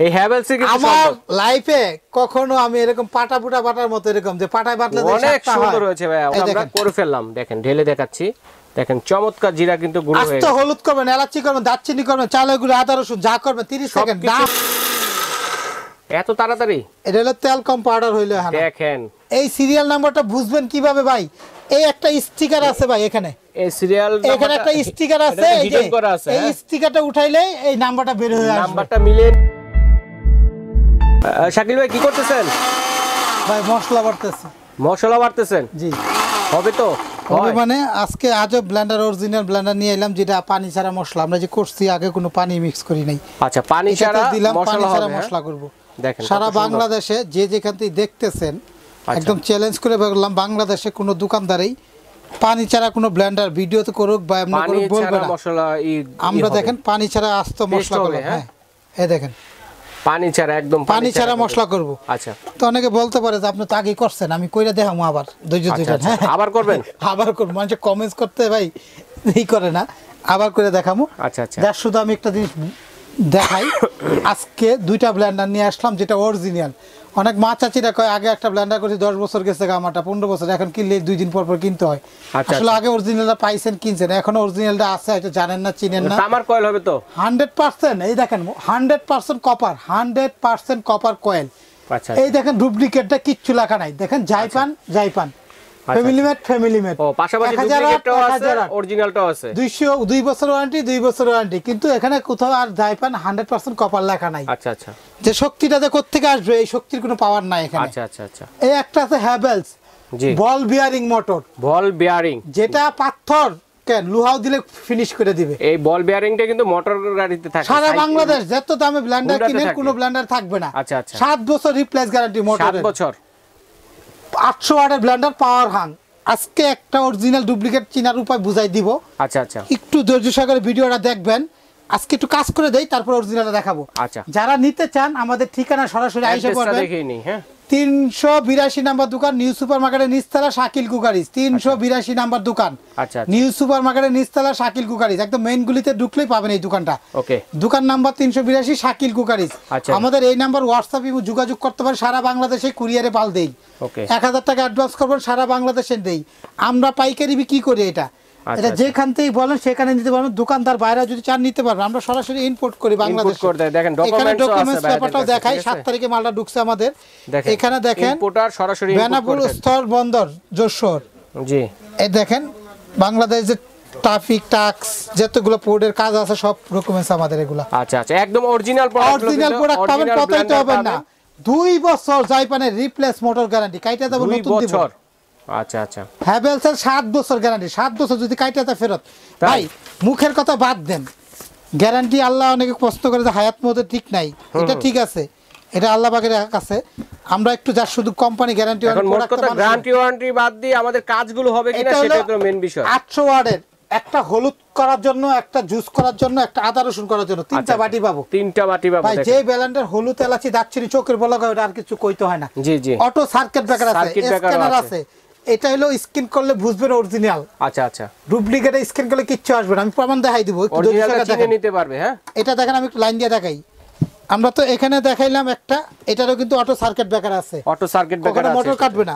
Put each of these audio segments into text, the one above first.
এই হ্যাভেলস এর কিন্তু আমার লাইফে কখনো আমি এরকম পাটা পুটা বাটার মতো এরকম যে পাটায় বাটলে অনেক সুন্দর হয়েছে ভাই আমরা করে ফেললাম দেখেন ঢেলে দেখাচ্ছি দেখেন চমৎকার জিরা কিন্তু গুঁড়ো হয়ে গেছে আস্ত হলুদ করবেন এলাচি করবেন দারচিনি করবেন চালের গুঁড়ো আদা রসুন যা করবেন 30 সেকেন্ড দাম এত তাড়াতাড়ি এটা হলো তেল কম পাউডার হইলো দেখেন এই সিরিয়াল নাম্বারটা বুঝবেন কিভাবে ভাই এই একটা স্টিকার আছে ভাই এখানে এই সিরিয়াল এখানে একটা স্টিকার আছে এই যে এই স্টিকারটা উঠাইলে এই নাম্বারটা বের হয়ে আসবে নাম্বারটা মিলে শাকিল ভাই কি করতেছেন ভাই মশলা বাটতেছেন জি হবে তো হবে মানে আজকে আজব ব্লেন্ডার অরিজিনাল ব্লেন্ডার নিয়ে এলাম যেটা পানি ছাড়া মশলা আমরা যে করছি আগে কোনো পানি মিক্স করি নাই আচ্ছা পানি ছাড়া দিলাম পানি ছাড়া মশলা করব দেখেন সারা বাংলাদেশে যে যেখান থেকে দেখতেছেন একদম চ্যালেঞ্জ করে বললাম বাংলাদেশে কোনো দোকানদারই পানি ছাড়া কোনো ব্লেন্ডার ভিডিওতে করুক বা এমনি করে বলবে না মশলা আমরা দেখেন পানি ছাড়া আস্ত মশলা করব হ্যাঁ এই দেখেন পানি ছাড়া একদম পানি ছাড়া মশলা করব আচ্ছা তো অনেকে বলতে পারে যে আপনি তো আগে করছেন আমি কইরা দেখামু আবার ধৈর্য ধরে হ্যাঁ আবার করবেন আবার করব মানে কমেন্টস করতে ভাই এই করে না আবার করে দেখামু আচ্ছা আচ্ছা দেখ শুধু আমি একটা জিনিস দেখাই আজকে দুইটা ব্লেন্ডার নিয়ে আসলাম যেটা অরিজিনাল অনেক মা চাচিরা কয় আগে একটা ব্লেন্ডার করছি 10 বছর গেছে আমারটা 15 বছর এখন কিনলে 2 দিন পর পর কিনতে হয় আসলে আগে অরিজিনালটা পাইছেন কিনছেন এখন অরিজিনালটা আছে হয়তো জানেন না চিনেন না তামার কয়েল হবে তো 100% এই দেখেন 100% কপার 100% কপার কয়েল আচ্ছা এই দেখেন ডুপ্লিকেটটা কিচ্ছু লেখা নাই দেখেন জাইপান ফ্যামিলি মেড ও পাশাপাশি ডুপ্লিকেটটাও আছে অরিজিনালটাও আছে 2 বছর ওয়ারেন্টি কিন্তু এখানে কোথাও আর জাইপান 100% কপার লেখা নাই আচ্ছা আচ্ছা যে শক্তিটাতে কোত্থেকে আসবে এই শক্তির কোনো পাওয়ার নাই এখানে আচ্ছা এই একটা আছে হ্যাভেলস জি বল বিয়ারিং মোটর যেটা পাথর কেন লোহাও দিলে ফিনিশ করে দিবে এই বল বিয়ারিংটা কিন্তু মোটর গাড়িতে থাকে সারা বাংলাদেশ যত দামে ব্লেন্ডার কিনেন কোনো ব্লেন্ডার থাকবে না আচ্ছা 7 বছর রিপ্লেস গ্যারান্টি মোটরের 7 বছর 800 ওয়াটের ব্লেন্ডার পাওয়ার হাং আজকে একটা অরিজিনাল ডুপ্লিকেট চিনার উপায় বুঝাই দিব আচ্ছা একটু ধৈর্য সহকারে ভিডিওটা দেখবেন আজকে একটু কাজ করে দেই তারপর অরিজিনালটা দেখাবো আচ্ছা যারা নিতে চান আমাদের ঠিকানা সরাসরি আইসা পড়বেন দেখেই নি হ্যাঁ 382 নাম্বার দোকান নিউ সুপারমার্কেটের নিচতলা শাকিল কুকারিজ 382 নাম্বার দোকান আচ্ছা নিউ সুপারমার্কেটের নিচতলা শাকিল কুকারিজ একদম মেইন গুলিতে ঢুকলেই পাবেন এই দোকানটা ওকে দোকান নাম্বার 382 শাকিল কুকারিজ আমাদের এই নাম্বার হোয়াটসঅ্যাপে যোগাযোগ করতে পারেন সারা বাংলাদেশে কুরিয়ারে পাল দেই ওকে 1000 টাকা অ্যাডভান্স করবেন সারা বাংলাদেশে দেই আমরা পাইকারি বিক্রি করি এটা যেখান থেকে বলেন সেখানে নিতে পারবেন দোকানদার বাইরে যদি চান নিতে পারবেন আমরা সরাসরি ইম্পোর্ট করি বাংলাদেশ দেখেন ডকুমেন্টস ব্যাপারটাও দেখাই 7 তারিখে মালটা ঢুকছে আমাদের এখানে দেখেন ইম্পোর্টার সরাসরি বেনাপুর স্থল বন্দর যশোর জি এই দেখেন বাংলাদেশের ট্রাফিক ট্যাক্স যতগুলো পোর্টের কাজ আছে সব ডকুমেন্টস আমাদের এগুলা আচ্ছা একদম অরিজিনাল প্রোডাক্ট পাবেন পতাইতে হবে না 2 বছর জাইপানের রিপ্লেস মোটর গ্যারান্টি কাইটা দেব নতুন দিব আচ্ছা হ্যাভেলসের 7 বছর গ্যারান্টি 7 বছর যদি কাইটাতে ফেরত ভাই মুখের কথা বাদ দেন গ্যারান্টি আল্লাহ অনেকে প্রশ্ন করে যে হায়াত মতে ঠিক নাই এটা ঠিক আছে এটা আল্লাহ পাকের কাছে আমরা একটু যা শুধু কোম্পানি গ্যারান্টি ওয়ারেন্টি বাদ দিয়ে আমাদের কাজগুলো হবে কিনা সেটাই তো মেইন বিষয় 800 ওয়াটের একটা হলুদ করার জন্য একটা জুস করার জন্য একটা আদা রসুন করার জন্য তিনটা বাটি পাবো ভাই যে ব্লেন্ডার হলুদ এলাচি দারচিনি চোখের বলা হয় আর কিছু কইতে হয় না জি অটো সার্কিট ব্রেকার আছে স্ক্যানার আছে এটা হলো স্ক্যান করলে বুঝবেন অরিজিনাল আচ্ছা ডুপ্লিকেট স্ক্যান করলে কিচ্ছু আসবে না আমি প্রমাণ দেখাই দিব একটু অরিজিনালটা চিনে নিতে পারবে হ্যাঁ এটা দেখেন আমি একটু লাইন দিয়ে দেখাই আমরা তো এখানে দেখাইলাম একটা এটারও কিন্তু অটো সার্কিট ব্রেকার আছে মোটর কাটবে না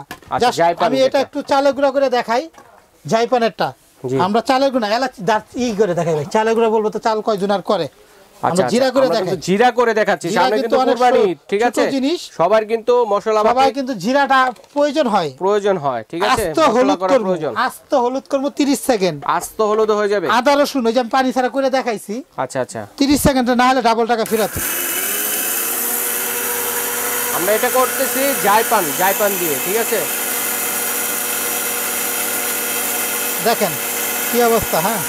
আমি এটা একটু চালে গুঁড়া করে দেখাই জাইপানেরটা আমরা চালের গুঁড়া এলাচি করে দেখাই ভাই চালের গুঁড়া বলবো তো চাল কয়জন আর করে আমরা জিরা করে দেখাচ্ছি সামনে কিন্তু কুরবানি ঠিক আছে সবার কিন্তু মশলা সবাই কিন্তু জিরাটা প্রয়োজন হয় ঠিক আছে আস্ত হলুদ করব 30 সেকেন্ড আস্ত হলুদ হয়ে যাবে আদা রসুন ওই যে পানি ছাড়া করে দেখাইছি আচ্ছা 30 সেকেন্ড না হলে ডাবল টাকা ফেরত আমরা এটা করতেছি জাইপান দিয়ে ঠিক আছে দেখেন কি অবস্থা হ্যাঁ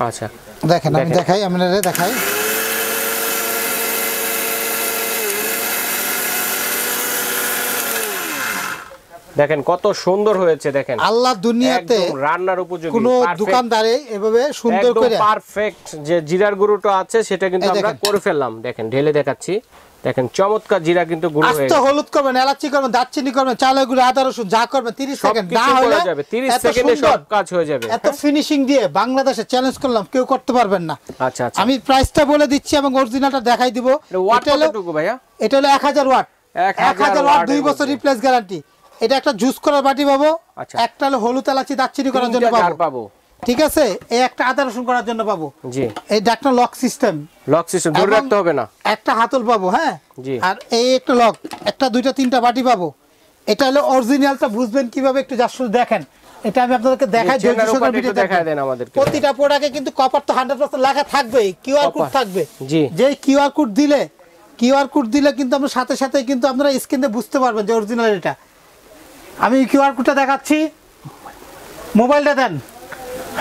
আচ্ছা দেখেন আমি দেখাই আপনাদের দেখাই দেখেন কত সুন্দর হয়েছে, দেখেন আল্লাহ দুনিয়াতে একদম রান্নার উপযোগী কোন দোকানদারে এভাবে সুন্দর করে পারফেক্ট যে জিরার গুঁড়োটা আছে সেটা কিন্তু আমরা করে ফেললাম। দেখেন ঢেলে দেখাচ্ছি, দেখেন চমৎকার জিরা কিন্তু গুঁড়ো হয়ে গেছে। আস্ত হলুদ করবেন, এলাচি করবেন, দারচিনি করবেন, চালের গুঁড়ো, আদা রসুন যা করবেন 30 সেকেন্ড না হলে যাবে, 30 সেকেন্ডে সব কাজ হয়ে যাবে। এত ফিনিশিং দিয়ে বাংলাদেশে চ্যালেঞ্জ করলাম, কেউ করতে পারবেন না। আচ্ছা আচ্ছা, আমি প্রাইসটা বলে দিচ্ছি এবং অরিজিনালটা দেখাই দিব। এটা কতটুকু ভাইয়া? এটা হলো 1000 ওয়াট, 1000 ওয়াট 2 বছর রিপ্লেস গ্যারান্টি। এটা একটা জুস করার বাটি পাবো, একটা হলো হলুদ এলাচি দারচিনি করার জন্য পাবো, ঠিক আছে? এই একটা আদা রসুন করার জন্য পাবো। জি, এই একটা লক সিস্টেম ধরে রাখতে হবে না, একটা হাতল পাবো। হ্যাঁ জি, আর এই একটা লক, একটা দুইটা তিনটা বাটি পাবো। এটা হলো অরিজিনালটা বুঝবেন কিভাবে একটু জাস্ট দেখেন। এটা আমি আপনাদেরকে দেখাই, দেখায় দেন আমাদের। প্রতিটা প্রোডাক্টে কিন্তু কপার তো 100% লেখা থাকবে, কিউআর কোড থাকবে। জি, যে কিউআর কোড দিলে কিন্তু আমরা সাথে সাথে কিন্তু আপনারা স্ক্রিনে বুঝতে পারবেন যে অরিজিনাল এটা। আমি কিউআর কোডটা দেখাচ্ছি, মোবাইলটা দেন।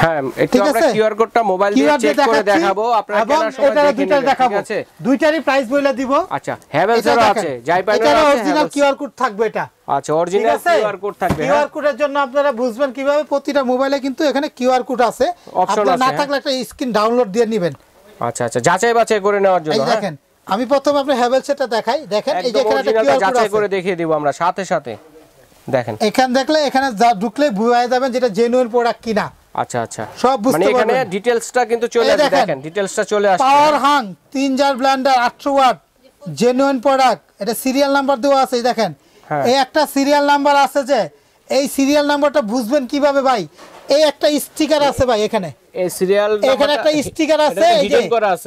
হ্যাঁ, একটু আমরা কিউআর কোডটা মোবাইল দিয়ে চেক করে দেখাবো, আপনারা কেনার সময় দেখে নেবেন, ঠিক আছে? দুইটারই প্রাইস বলে দিব। আচ্ছা, হ্যাভেলসের আছে, জাইপানের আছে, অরিজিনাল কিউআর কোড থাকবে এটা। আচ্ছা, অরিজিনাল কিউআর কোড থাকবে। কিউআর কোডের জন্য আপনারা বুঝবেন কিভাবে, প্রতিটা মোবাইলে কিন্তু এখানে কিউআর কোড আছে, আপনারা না থাকলে একটা স্ক্রিন ডাউনলোড দিয়ে নেবেন। আচ্ছা আচ্ছা, যাচাই বাছাই করে নেওয়ার জন্য। এই দেখেন, আমি প্রথমে আপনি হ্যাভেলসটা দেখাই, দেখেন এই যে এখানে একটা কিউআর কোড যাচাই করে দেখিয়ে দিব আমরা সাথে সাথে। দেখেন এখানে দেখলে, এখানে ঢুকলে বুঝা যাবেন যেটা জেনুইন প্রোডাক্ট কিনা। আচ্ছা আচ্ছা, সব বুঝতে পারবেন। মানে এখানে ডিটেইলসটা কিন্তু চলে আসে, দেখেন ডিটেইলসটা চলে আসে। পাওয়ার হাং 3 jar blender 800 watt genuine product. এটা সিরিয়াল নাম্বার দেওয়া আছে, দেখেন এই একটা সিরিয়াল নাম্বার আছে। যে এই সিরিয়াল নাম্বারটা বুঝবেন কিভাবে ভাই? এই একটা স্টিকার আছে ভাই, এখানে এই সিরিয়াল এখানে একটা স্টিকার আছে, এই যে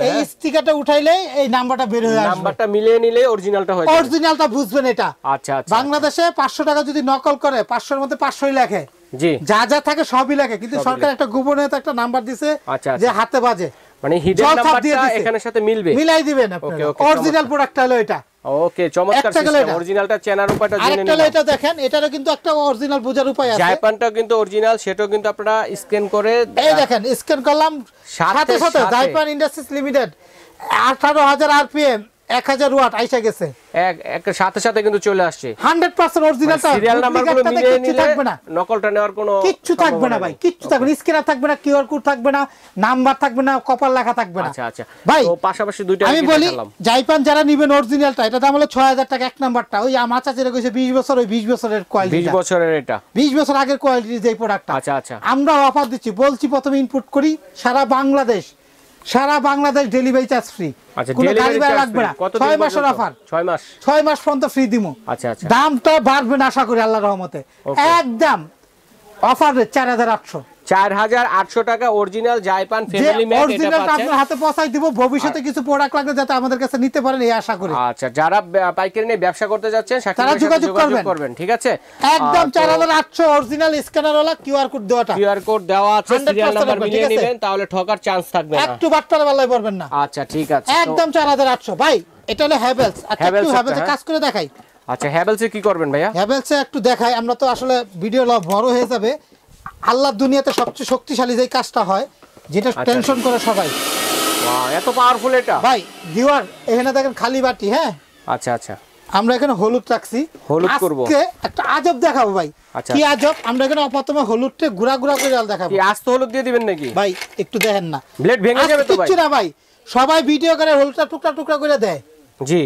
এই স্টিকারটা উঠাইলে এই নাম্বারটা বের হয়ে আসবে। নাম্বারটা মিলিয়ে নিলে অরিজিনালটা হয়ে যাবে। অরিজিনালটা বুঝবেন এটা। আচ্ছা আচ্ছা, বাংলাদেশে 500 টাকা যদি নকল করে 500 এর মধ্যে 500ই লেখে। জি, যা যা থাকে সবই লেখে, কিন্তু সরকার একটা গোপনীয়তা একটা নাম্বার দিছে যে হাতে বাজে, মানে হিডেন নাম্বারটা এখানে সাথে মিলবে, মিলাই দিবেন আপনারা। অরিজিনাল প্রোডাক্টটা হলো এটা। ওকে, চমৎকার সিস্টেম। অরিজিনালটা চেনার উপায়টা জেনে নিন। আরেকটা এটা দেখেন, এটারও কিন্তু একটা অরিজিনাল বোঝার উপায় আছে। জাইপানটাও কিন্তু অরিজিনাল, সেটাও কিন্তু আপনারা স্ক্যান করে, এই দেখেন স্ক্যান করলাম, সাথে সাথে জাইপান ইন্ডাস্ট্রিজ লিমিটেড 18000 আরপিএম 1000 ওয়াট আইসা গেছে, এক সাথে সাথে কিন্তু চলে আসছে 100% অরিজিনালটা। সিরিয়াল নাম্বারগুলো মিলিয়ে নিলে নকলটা নেওয়ার কোনো কিচ্ছু থাকবে না ভাই, কিচ্ছু থাকবে না। স্ক্যানার থাকবে না, কিউআর কোড থাকবে না, নাম্বার থাকবে না, কপার লেখা থাকবে না। আচ্ছা আচ্ছা ভাই, তো পাশাপাশি দুইটা আমি বলি, জাইপান যারা নেবেন অরিজিনালটা, এটা দাম হলো 6000 টাকা এক নাম্বারটা। ওই আমার চাচিরা কইছে 20 বছর, ওই 20 বছরের কোয়ালিটি, 20 বছরের এটা 20 বছর আগের কোয়ালিটির যে প্রোডাক্টটা। আচ্ছা আচ্ছা, আমরা অফার দিচ্ছি, বলছি প্রথমে ইনপুট করি সারা বাংলাদেশ ডেলিভারি চার্জ ফ্রি। আচ্ছা, কোনো ডেলিভারি গাড়ি ভাড়া লাগবে না। 6 মাসের অফার, 6 মাস পর্যন্ত ফ্রি দিমু। আচ্ছা আচ্ছা, দামটা বাড়বে না আশা করি আল্লাহর রহমতে। একদম অফার রেট 4800 টাকা অরিজিনাল জাইপান ফ্যামিলি ম্যাট, এটা পাচ্ছেন। আপনার হাতে পৌঁছাই দিব। ভবিষ্যতে কিছু প্রোডাক্ট লাগলে যাতে আমাদের কাছে নিতে পারেন এই আশা করি। আচ্ছা, যারা পাইকারি নিয়ে ব্যবসা করতে যাচ্ছেন তারা যোগাযোগ করবেন, ঠিক আছে? একদম 4800 অরিজিনাল স্ক্যানারওয়ালা কিউআর কোড দেওয়াটা, কিউআর কোড দেওয়া আছে, সিরিয়াল নাম্বার মিলিয়ে নেবেন, তাহলে ঠকার চান্স থাকবে না, একটু বাটপাড়া বেলায় পড়বেন না। আচ্ছা ঠিক আছে, একদম 4800 ভাই। এটা হলো হ্যাভেলস। আচ্ছা, একটু হ্যাভেলসে কাজ করে দেখাই। আচ্ছা, হ্যাভেলসে কি করবেন ভাইয়া? হ্যাভেলসে একটু দেখাই, আমরা তো আসলে ভিডিও বড় হয়ে যাবে। আল্লাহর দুনিয়াতে সবচেয়ে শক্তিশালী যে কাজটা হয়, যেটা টেনশন করে সবাই। ওয়াও, এত পাওয়ারফুল এটা ভাই। দিওয়ার এখানে দেখেন খালি বাটি। হ্যাঁ, আচ্ছা আচ্ছা, আমরা এখানে হলুদ রাখছি, হলুদ করব। আজকে একটা আজব দেখাবো ভাই। কি আজব? আমরা এখানে প্রথমে হলুদটা গুড়া গুড়া করে দেখাবো। কি আস্ত হলুদ দিয়ে দিবেন নাকি ভাই? একটু দেখেন না, ব্লেড ভেঙে যাবে তো ভাই? কিচ্ছু না ভাই, সবাই ভিডিও করে হলুদটা টুকরা টুকরা করে দেয়। জি,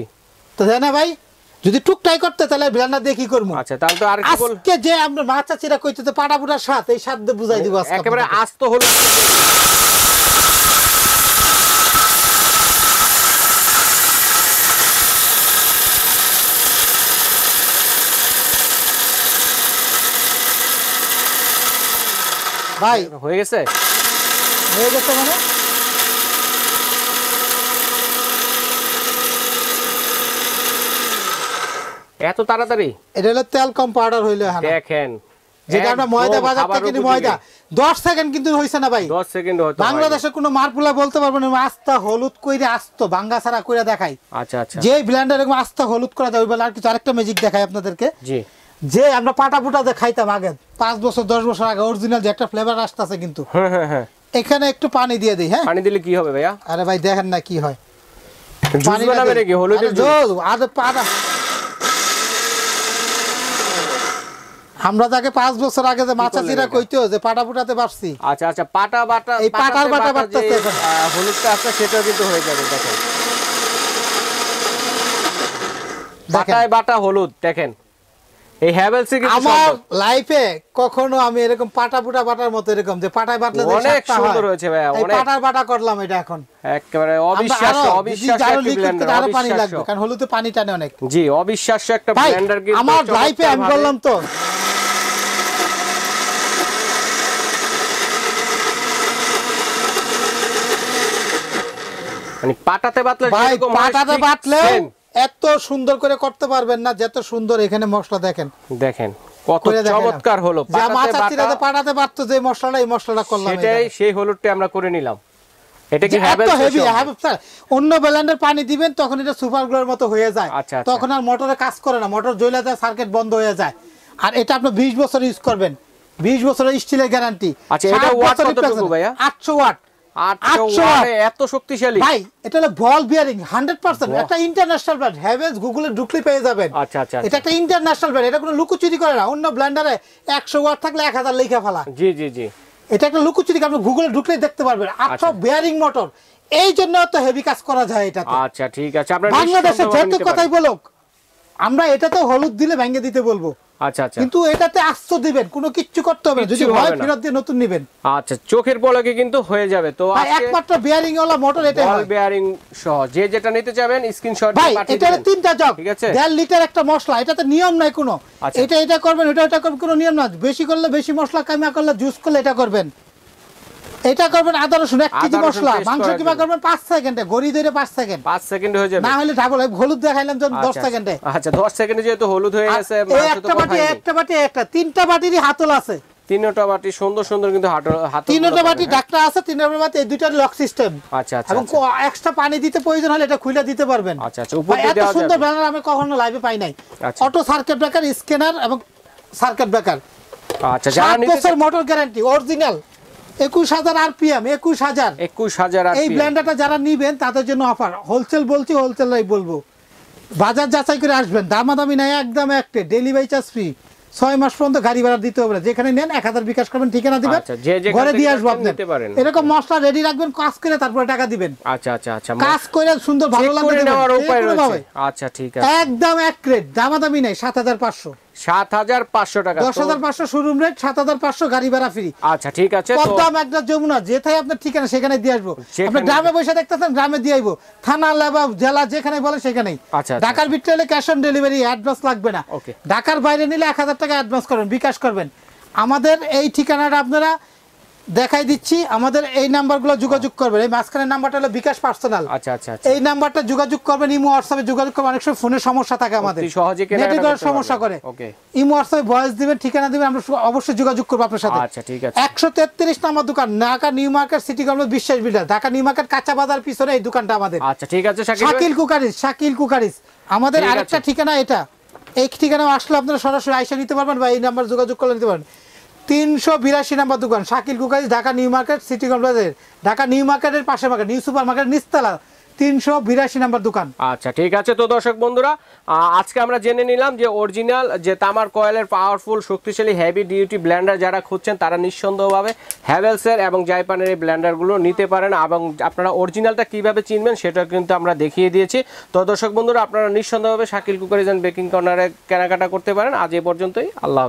তো দেয় না ভাই? যদি টুকটাই করতে তাহলে ব্লেন্ডার দিয়ে কি করবো? আচ্ছা, তাহলে তো আর কি বল, আজকে যে আমরা মাছা চিরা কইতে পাটা পুরার স্বাদ, এই স্বাদ দিয়ে বুঝাই দিব আজকে একেবারে আস্ত হলুদ। ভাই হয়ে গেছে মানে এত তাড়াতাড়ি? এটা হলো তেল কম পাউডার হইলো। দেখেন, যেটা আমরা ময়দা বাজার থেকে কিনি, ময়দা 10 সেকেন্ড কিন্তু হইছে না ভাই। 10 সেকেন্ড হতো। বাংলাদেশে কোনো মারপুলা বলতে পারবে না আস্তা হলুদ কইরে আস্ত ভাঙ্গা ছাড়া কইরা দেখাই। আচ্ছা আচ্ছা, যে ব্লেন্ডার এরকম আস্তা হলুদ করা যায়, ওইবেলা আর কিছু আরেকটা ম্যাজিক দেখাই আপনাদেরকে। জি, যে আমরা পাটা পুটা দিয়ে খাইতাম আগে 5 বছর 10 বছর আগে, অরিজিনাল যে একটা ফ্লেভার আসতেছে কিন্তু। হ্যাঁ, এখানে একটু পানি দিয়ে দেই। হ্যাঁ, পানি দিলে কি হবে ভাইয়া? আরে ভাই দেখেন না কি হয়, পানি বানাবে নাকি হলুদের জল? আমরা তাকে 5 বছর আগে যে মাছা চিরা কইতো যে পাটা পুটাতে পারছি। আচ্ছা আচ্ছা, পাটা বাটা, এই পাটার বাটা বাটতেছে এখন। হলুদটা আছে সেটা কিন্তু হয়ে যাবে। দেখেন পাটায় বাটা হলুদ। দেখেন এই হ্যাভেলস কিন্তু আমার লাইফে কখনো আমি এরকম পাটা পুটা বাটার মতো এরকম যে পাটায় বাটলে অনেক সুন্দর হয়েছে ভাই। অনেক পাটার বাটা করলাম এটা এখন একেবারে অবিশ্বাস্য, অবিশ্বাস্য একটা ব্লেন্ডার। আরো পানি লাগবে কারণ হলুদে পানি টানে অনেক। জি, অবিশ্বাস্য একটা ব্লেন্ডার কিন্তু আমার লাইফে আমি বললাম তো। মানে পাটাতে বাটলে যেরকম পাটাতে বাটলে এত সুন্দর করে করতে পারবেন না যত সুন্দর এখানে মশলা। দেখেন দেখেন কত চমৎকার হলো। পাটাতে বাটতো যে মশলাটা, এই মশলাটা করলাম, সেটাই সেই হলুদটা আমরা করে নিলাম। এটা কি হ্যাভেলস স্যার? অন্য ব্লেন্ডার পানি দিবেন তখন এটা সুপার গ্লোর মতো হয়ে যায়। তখন আর মোটরে কাজ করে না, মোটর জ্বলে যায়, সার্কিট বন্ধ হয়ে যায়। আর এটা আপনি 20 বছর ইউজ করবেন, 20 বছরের স্টিলের গ্যারান্টি। আচ্ছা, এটা ওয়াট কতটুকু ভাইয়া? 800 ওয়াট। 800 ওয়াট এত শক্তিশালী ভাই। এটা হলো বল বিয়ারিং 100%, একটা ইন্টারন্যাশনাল ব্র্যান্ড। হ্যাভেলস গুগলে ঢুকলে পেয়ে যাবেন। আচ্ছা আচ্ছা, এটা একটা ইন্টারন্যাশনাল ব্র্যান্ড, এটা কোনো লুকোচুরি করে না। অন্য ব্লেন্ডারে 100 ওয়াট থাকলে 1000 লেখা ফেলা। জি জি জি, এটা একটা লুকোচুরি, আপনি গুগলে ঢুকলে দেখতে পারবেন। 800 বিয়ারিং মোটর, এই জন্য তো হেভি কাজ করা যায় এটা। আচ্ছা ঠিক আছে, আপনারা বাংলাদেশে যেহেতু কথাই বলুক, আমরা এটাতে হলুদ দিলে ভেঙে দিতে বলবো। আচ্ছা আচ্ছা, কিন্তু এটাতে আস্ত দিবেন, কোনো কিচ্ছু করতে হবে না। যদি হয় ফেরত দিয়ে নতুন নেবেন। আচ্ছা, চোখের পলকে কিন্তু হয়ে যাবে। তো একমাত্র বিয়ারিং ওয়ালা মোটর এটাই হয়। বল বিয়ারিং সহ যে যেটা নিতে চাবেন স্ক্রিনশট দিয়ে পাঠিয়ে দিবেন। এটার 3টা জগ, ঠিক আছে? 1.5 লিটার একটা মশলা। এটাতে নিয়ম নাই কোনো। এটা করবেন, এটা করবেন, কোনো নিয়ম না। বেশি করলে বেশি মশলা, কামা করলে জুস করলে এটা করবেন। এটা করবেন আদা রসুন 1 কেজি মশলা। মাংস কিমা করবেন 5 সেকেন্ডে, গড়ি ধরে 5 সেকেন্ড। 5 সেকেন্ডে হয়ে যাবে। না হলে ডাবল হলুদ দেখাইলাম তো 10 সেকেন্ডে। আচ্ছা 10 সেকেন্ডে যেহেতু হলুদ হয়ে গেছে। একটা বাটি একটা 3টা বাটিরই হাতল আছে। 3টা বাটি সুন্দর সুন্দর কিন্তু হাতল। 3টা বাটি ডাকটা আছে, 3টা বাটি এই দুইটার লক সিস্টেম। আচ্ছা আচ্ছা, এবং এক্সট্রা পানি দিতে প্রয়োজন হলে এটা খুলে দিতে পারবেন। আচ্ছা আচ্ছা, উপর দিয়ে দেওয়া যাবে। এত সুন্দর ব্যানার আমি কখনো লাইভে পাই নাই। অটো সার্কিট ব্রেকার, স্ক্যানার এবং সার্কিট ব্রেকার। আচ্ছা, যারা নিতে 7 বছর মোটর গ্যারান্টি, অরিজিনাল। 21000 আরপিএম, 21000। এই ব্লেন্ডারটা যারা নিবেন তাদের জন্য অফার। হোলসেল বলছি, হোলসেলাই বলবো। বাজার যাচাই করে আসবেন, দামাদামি নাই, একদম একটা ডেলিভারি চার্জ ফ্রি। 6 মাস পর্যন্ত গাড়ি ভাড়া দিতে হবে না। যেখানে নেন 1000 বিকাশ করবেন, ঠিকানা দিবেন, ঘরে দিয়ে আসবো আপনি। এরকম মশলা রেডি রাখবেন, কাজ করে তারপরে টাকা দিবেন। আচ্ছা আচ্ছা আচ্ছা, কাজ করে সুন্দর ভালো লাগবে নেওয়ার উপায় রয়েছে। আচ্ছা ঠিক আছে, একদম এক রেট, দামাদামি নাই। 7500 টাকা, 10500 শোরুম রেট, 7500 গাড়ি ভাড়া ফ্রি। আচ্ছা ঠিক আছে, কদম একটা যমুনা, যেথায় আপনার ঠিকানা সেখানে দিয়ে আসবো। আপনি গ্রামে বসে দেখতেছেন, গ্রামে দিয়ে আইবো। থানা লেবা জেলা যেখানে বলে সেখানেই। ঢাকার ভিতরে হলে ক্যাশ অন ডেলিভারি, অ্যাডভান্স লাগবে না। ঢাকার বাইরে নিলে 1000 টাকা অ্যাডভান্স করবেন, বিকাশ করবেন। আমাদের এই ঠিকানাটা আপনারা দেখাই দিচ্ছি। আমাদের এই নাম্বারগুলো যোগাযোগ করবেন। এই মাঝখানের নাম্বারটা হলো বিকাশ পার্সোনাল। আচ্ছা আচ্ছা, এই নাম্বারটা যোগাযোগ করবেন। ইমো হোয়াটসঅ্যাপে যোগাযোগ করবেন। অনেক সময় ফোনের সমস্যা থাকে, আমাদের সহজে নেটওয়ার্কের সমস্যা করে। ইমো হোয়াটসঅ্যাপে ভয়েস দিবেন, ঠিকানা দিবেন, আমরা অবশ্যই যোগাযোগ করব আপনার সাথে। আচ্ছা ঠিক আছে। 133 নম্বর দোকান, Dhaka new market, city complex, বিশ্বাস বিল্ডার, ঢাকা নিউ মার্কেট কাঁচা বাজার পিছনে এই দোকানটা আমাদের। আচ্ছা ঠিক আছে, শাকিল কুকারিস আমাদের আরেকটা ঠিকানা। এটা এই ঠিকানা আসলে আপনারা সরাসরি আইসা নিতে পারবেন বা এই নাম্বার যোগাযোগ করে নিতে পারবেন। 382 নম্বর দোকান, Shakil cookeries, Dhaka new market, city complex, Dhaka new মার্কেটের পাশে মার্কেট, নিউ সুপার মার্কেট নিচতলা, 382 নম্বর দোকান। আচ্ছা ঠিক আছে। তো দর্শক বন্ধুরা, আজকে আমরা জেনে নিলাম যে অরিজিনাল যে তামার কয়েলের পাওয়ারফুল শক্তিশালী হেভি ডিউটি ব্লেন্ডার যারা খুঁজছেন তারা নিঃসন্দেহভাবে হ্যাভেলসের এবং জাইপানের এই ব্লেন্ডারগুলো নিতে পারেন। এবং আপনারা অরিজিনালটা কিভাবে চিনবেন সেটা কিন্তু আমরা দেখিয়ে দিয়েছি। তো দর্শক বন্ধুরা, আপনারা নিঃসন্দেহভাবে শাকিল কুকারিস এন্ড বেকিং কর্নারে কেনাকাটা করতে পারেন। আজ এ পর্যন্তই, আল্লাহ।